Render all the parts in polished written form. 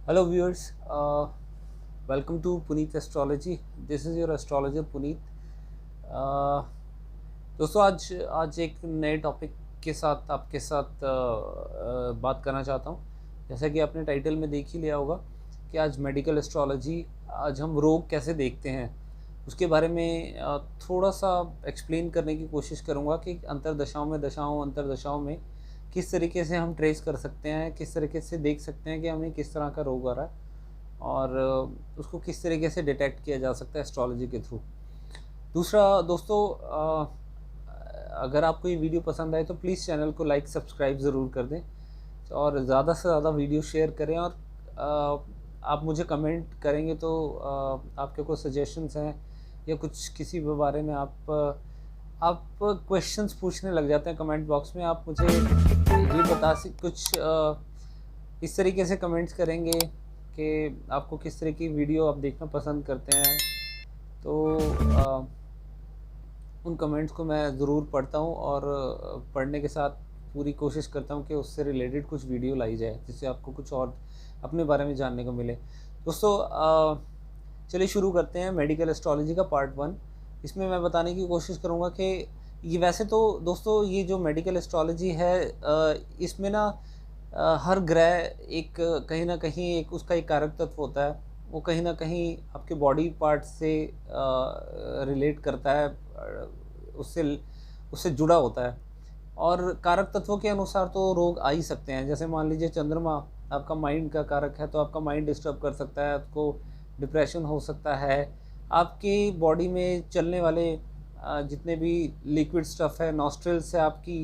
Hello viewers, welcome to Puneet Astrology. This is your astrologer Puneet. Uh, दोस्तों आज एक नए टॉपिक के साथ आपके साथ बात करना चाहता हूँ। जैसा कि आपने टाइटल में देख ही लिया होगा कि आज मेडिकल एस्ट्रोलॉजी, आज हम रोग कैसे देखते हैं उसके बारे में थोड़ा सा एक्सप्लेन करने की कोशिश करूँगा कि अंतरदशाओं में किस तरीके से हम ट्रेस कर सकते हैं, किस तरीके से देख सकते हैं कि हमें किस तरह का रोग आ रहा है और उसको किस तरीके से डिटेक्ट किया जा सकता है एस्ट्रोलॉजी के थ्रू। दूसरा दोस्तों, अगर आपको ये वीडियो पसंद आए तो प्लीज़ चैनल को लाइक सब्सक्राइब ज़रूर कर दें और ज़्यादा से ज़्यादा वीडियो शेयर करें। और आप मुझे कमेंट करेंगे तो आपके कोई सजेशंस हैं या कुछ किसी भी बारे में आप क्वेश्चंस पूछने लग जाते हैं कमेंट बॉक्स में, आप मुझे ये बता कुछ इस तरीके से कमेंट्स करेंगे कि आपको किस तरह की वीडियो आप देखना पसंद करते हैं, तो उन कमेंट्स को मैं ज़रूर पढ़ता हूँ और पढ़ने के साथ पूरी कोशिश करता हूँ कि उससे रिलेटेड कुछ वीडियो लाई जाए जिससे आपको कुछ और अपने बारे में जानने को मिले। दोस्तों चलिए शुरू करते हैं मेडिकल एस्ट्रोलॉजी का पार्ट 1। इसमें मैं बताने की कोशिश करूँगा कि ये वैसे तो दोस्तों ये जो मेडिकल एस्ट्रोलॉजी है इसमें ना हर ग्रह एक कहीं ना कहीं एक उसका एक कारक तत्व होता है, वो कहीं ना कहीं आपके बॉडी पार्ट से रिलेट करता है, उससे उससे जुड़ा होता है और कारक तत्वों के अनुसार तो रोग आ ही सकते हैं। जैसे मान लीजिए चंद्रमा आपका माइंड का कारक है तो आपका माइंड डिस्टर्ब कर सकता है, आपको डिप्रेशन हो सकता है। आपकी बॉडी में चलने वाले जितने भी लिक्विड स्टफ़ है नॉस्ट्रल से आपकी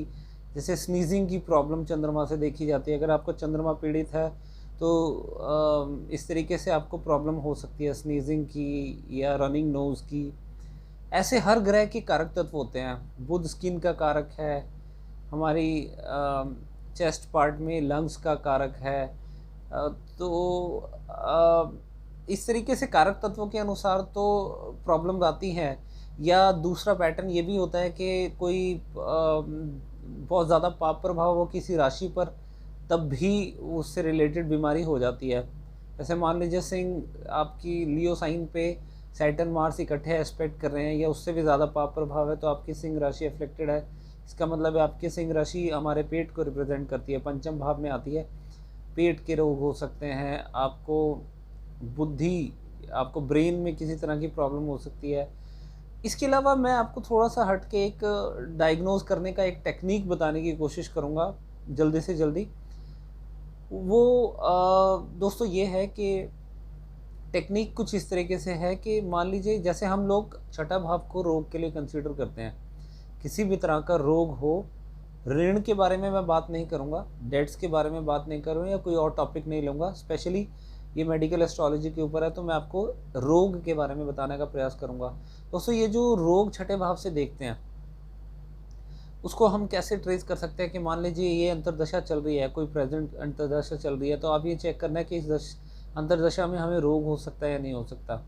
जैसे स्नीजिंग की प्रॉब्लम चंद्रमा से देखी जाती है। अगर आपको चंद्रमा पीड़ित है तो इस तरीके से आपको प्रॉब्लम हो सकती है स्नीजिंग की या रनिंग नोज़ की। ऐसे हर ग्रह के कारक तत्व होते हैं। बुध स्किन का कारक है, हमारी चेस्ट पार्ट में लंग्स का कारक है। तो इस तरीके से कारक तत्वों के अनुसार तो प्रॉब्लम आती हैं। या दूसरा पैटर्न ये भी होता है कि कोई बहुत ज़्यादा पाप प्रभाव हो किसी राशि पर, तब भी उससे रिलेटेड बीमारी हो जाती है। जैसे मान लीजिए सिंह आपकी लियो साइन पे सैटर्न मार्स इकट्ठे एस्पेक्ट कर रहे हैं या उससे भी ज़्यादा पाप प्रभाव है तो आपकी सिंह राशि अफेक्टेड है। इसका मतलब है आपकी सिंह राशि हमारे पेट को रिप्रेजेंट करती है, पंचम भाव में आती है। पेट के रोग हो सकते हैं, आपको बुद्धि, आपको ब्रेन में किसी तरह की प्रॉब्लम हो सकती है। इसके अलावा मैं आपको थोड़ा सा हट के एक डायग्नोज करने का एक टेक्निक बताने की कोशिश करूँगा जल्दी से जल्दी। वो दोस्तों ये है कि टेक्निक कुछ इस तरीके से है कि मान लीजिए जैसे हम लोग छठा भाव को रोग के लिए कंसीडर करते हैं। किसी भी तरह का रोग हो, ऋण के बारे में मैं बात नहीं करूँगा, डेट्स के बारे में बात नहीं करूँगा या कोई और टॉपिक नहीं लूँगा। स्पेशली ये मेडिकल एस्ट्रोलॉजी के ऊपर है तो मैं आपको रोग के बारे में बताने का प्रयास करूँगा। दोस्तों ये जो रोग छठे भाव से देखते हैं उसको हम कैसे ट्रेस कर सकते हैं कि मान लीजिए ये अंतरदशा चल रही है, कोई प्रेजेंट अंतरदशा चल रही है, तो आप ये चेक करना है कि इस अंतरदशा में हमें रोग हो सकता है या नहीं हो सकता।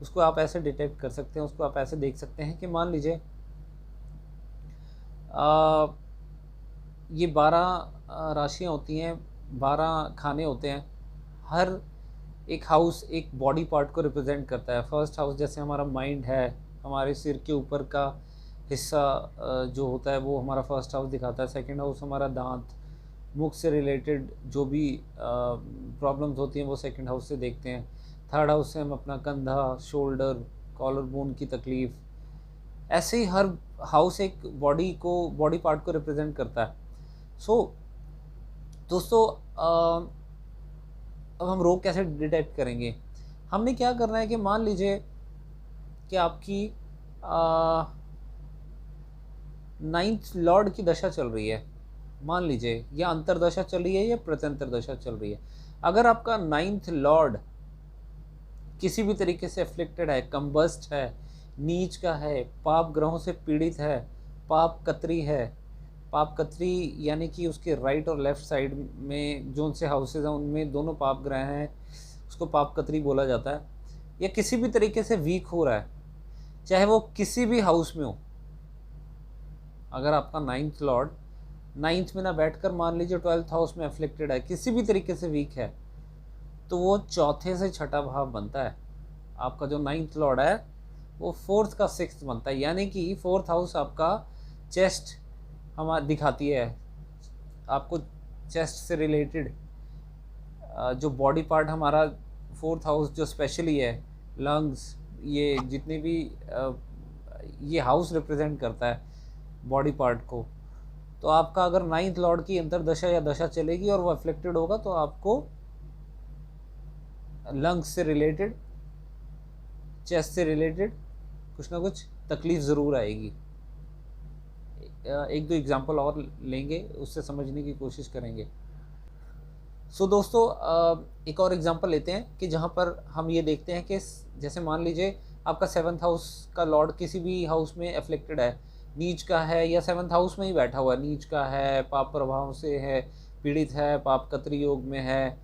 उसको आप ऐसे डिटेक्ट कर सकते हैं, उसको आप ऐसे देख सकते हैं कि मान लीजिए ये 12 राशियाँ होती हैं, 12 खाने होते हैं। हर एक हाउस एक बॉडी पार्ट को रिप्रेजेंट करता है। फर्स्ट हाउस जैसे हमारा माइंड है, हमारे सिर के ऊपर का हिस्सा जो होता है वो हमारा फर्स्ट हाउस दिखाता है। सेकंड हाउस हमारा दांत, मुख से रिलेटेड जो भी प्रॉब्लम्स होती हैं वो सेकंड हाउस से देखते हैं। थर्ड हाउस से हम अपना कंधा, शोल्डर, कॉलर बोन की तकलीफ़, ऐसे ही हर हाउस एक बॉडी पार्ट को रिप्रेजेंट करता है। सो दोस्तों अब हम रोग कैसे डिटेक्ट करेंगे? हमने क्या करना है कि मान लीजिए कि आपकी नाइन्थ लॉर्ड की दशा चल रही है, मान लीजिए या अंतरदशा चल रही है या प्रत्यंतर दशा चल रही है। अगर आपका नाइन्थ लॉर्ड किसी भी तरीके से अफ्लिक्टेड है, कम्बस्ट है, नीच का है, पाप ग्रहों से पीड़ित है, पाप कतरी है, पाप कतरी यानी कि उसके राइट और लेफ़्ट साइड में जोन से हाउसेज हैं उनमें दोनों पाप ग्रह हैं, उसको पाप कतरी बोला जाता है। या किसी भी तरीके से वीक हो रहा है, चाहे वो किसी भी हाउस में हो। अगर आपका नाइन्थ लॉर्ड नाइन्थ में ना बैठकर मान लीजिए 12th हाउस में अफ्लिक्टेड है, किसी भी तरीके से वीक है, तो वो चौथे से छठा भाव बनता है। आपका जो 9th लॉर्ड है वो 4th का 6th बनता है, यानी कि 4th हाउस आपका चेस्ट हमारा दिखाती है, आपको चेस्ट से रिलेटेड जो बॉडी पार्ट हमारा 4th हाउस जो स्पेशली है, लंग्स, ये जितने भी ये हाउस रिप्रेजेंट करता है बॉडी पार्ट को। तो आपका अगर 9th लॉर्ड की अंतरदशा या दशा चलेगी और वो अफ्लेक्टेड होगा तो आपको लंग्स से रिलेटेड, चेस्ट से रिलेटेड कुछ ना कुछ तकलीफ ज़रूर आएगी। एक दो एग्जांपल और लेंगे, उससे समझने की कोशिश करेंगे। सो दोस्तों एक और एग्जांपल लेते हैं कि जहाँ पर हम ये देखते हैं कि जैसे मान लीजिए आपका 7th हाउस का लॉर्ड किसी भी हाउस में एफ्लेक्टेड है, नीच का है या 7th हाउस में ही बैठा हुआ है, नीच का है, पाप प्रभाव से है, पीड़ित है, पाप कतरी योग में है,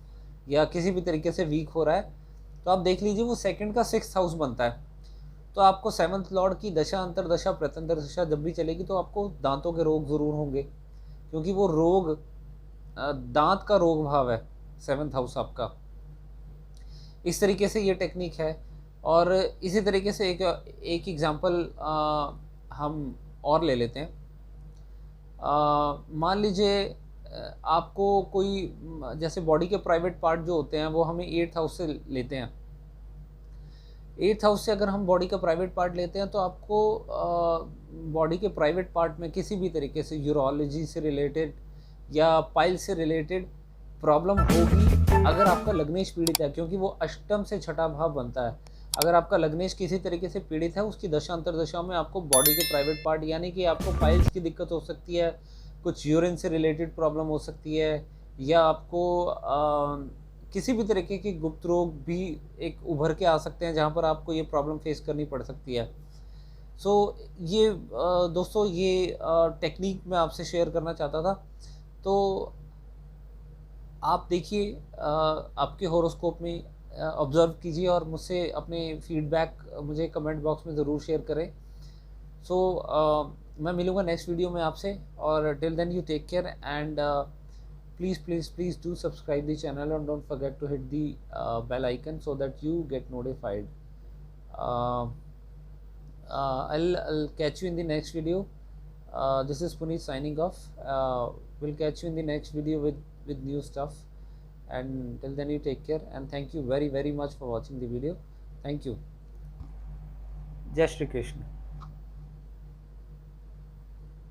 या किसी भी तरीके से वीक हो रहा है, तो आप देख लीजिए वो 2nd का 6th हाउस बनता है। तो आपको 7th लॉर्ड की दशा, अंतरदशा, प्रत्यंतर दशा जब भी चलेगी तो आपको दांतों के रोग ज़रूर होंगे, क्योंकि वो रोग दांत का रोग भाव है 7th हाउस आपका। इस तरीके से ये टेक्निक है। और इसी तरीके से एक एग्जांपल हम और ले लेते हैं। मान लीजिए आपको कोई जैसे बॉडी के प्राइवेट पार्ट जो होते हैं वो हमें 8th हाउस से लेते हैं। 8th हाउस से अगर हम बॉडी का प्राइवेट पार्ट लेते हैं तो आपको बॉडी के प्राइवेट पार्ट में किसी भी तरीके से यूरोलॉजी से रिलेटेड या पाइल से रिलेटेड प्रॉब्लम होगी अगर आपका लग्नेश पीड़ित है, क्योंकि वो अष्टम से छठा भाव बनता है। अगर आपका लग्नेश किसी तरीके से पीड़ित है, उसकी दशा अंतरदशा में आपको बॉडी के प्राइवेट पार्ट, यानी कि आपको पाइल्स की दिक्कत हो सकती है, कुछ यूरिन से रिलेटेड प्रॉब्लम हो सकती है, या आपको किसी भी तरीके के गुप्त रोग भी एक उभर के आ सकते हैं जहाँ पर आपको ये प्रॉब्लम फेस करनी पड़ सकती है। सो ये दोस्तों ये टेक्निक मैं आपसे शेयर करना चाहता था। तो आप देखिए आपके हॉरोस्कोप में ऑब्ज़र्व कीजिए और मुझसे अपने फीडबैक मुझे कमेंट बॉक्स में ज़रूर शेयर करें। सो मैं मिलूँगा नेक्स्ट वीडियो में आपसे, और till then you take care and please do subscribe the channel and don't forget to hit the bell icon so that you get notified. I'll catch you in the next video. This is Puneet signing off. We'll catch you in the next video with new stuff, and till then you take care and thank you very much for watching the video. Thank you. Jai Shri Krishna.